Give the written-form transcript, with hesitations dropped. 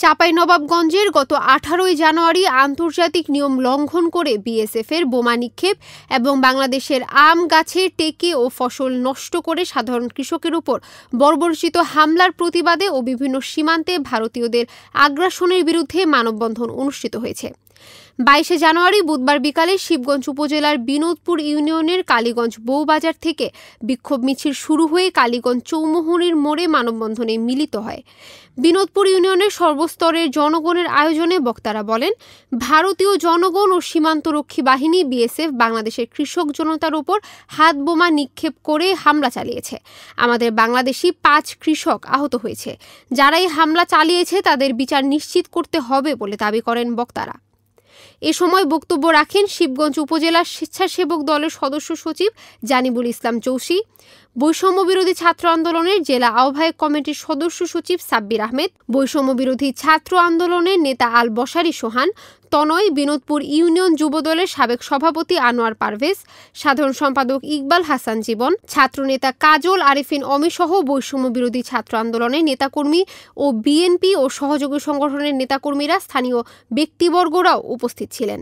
চাঁপাইনবাবগঞ্জের গত 18 জানুয়ারি আন্তর্জাতিক নিয়ম লঙ্ঘন করে বিএসএফের বোমা নিক্ষেপ এবং বাংলাদেশের আম গাছের টেকে ও ফসল নষ্ট করে সাধারণ কৃষকের উপর বর্বরচিত হামলার প্রতিবাদে ও বিভিন্ন সীমান্তে ভারতীয়দের আগ্রাসনের বিরুদ্ধে মানববন্ধন অনুষ্ঠিত হয়েছে। 22 জানুয়ারি বুধবার বিকালে শিবগঞ্জ উপজেলার বিনোদপুর ইউনিয়নের কালীগঞ্জ বউবাজার থেকে বিক্ষোভ মিছিল শুরু হয়ে কালীগঞ্জ চৌমুহনীর মোড়ে মানববন্ধনে মিলিত হয়। বিনোদপুর ইউনিয়নের সর্বস্তরের জনগণের আয়োজনে বক্তারা বলেন, ভারতীয় জনগণ ও সীমান্তরক্ষী বাহিনী বিএসএফ বাংলাদেশের কৃষক জনতার উপর হাত বোমা নিক্ষেপ করে হামলা চালিয়েছে। আমাদের বাংলাদেশি 5 কৃষক আহত হয়েছে। যারা এই হামলা চালিয়েছে তাদের বিচার নিশ্চিত করতে হবে বলে দাবি করেন বক্তারা। এ সময় বক্তব্য রাখেন শিবগঞ্জ উপজেলা স্বেচ্ছাসেবক দলের সদস্য সচিব জানিবুল ইসলাম চৌশী, বৈষম্য বিরোধী ছাত্র আন্দোলনের জেলা আহ্বায়ক কমিটির সদস্য সচিব সাব্বির আহমেদ, বৈষম্য বিরোধী ছাত্র আন্দোলনের নেতা আল বশারী সোহান, তনয়, বিনোদপুর ইউনিয়ন যুবদলের সাবেক সভাপতি আনোয়ার পারভেজ, সাধারণ সম্পাদক ইকবাল হাসান জীবন, ছাত্রনেতা কাজল আরিফিন অমি সহ বৈষম্য বিরোধী ছাত্র আন্দোলনের নেতাকর্মী ও বিএনপি ও সহযোগী সংগঠনের নেতাকর্মীরা, স্থানীয় ব্যক্তিবর্গরাও উপস্থিত ছিলেন।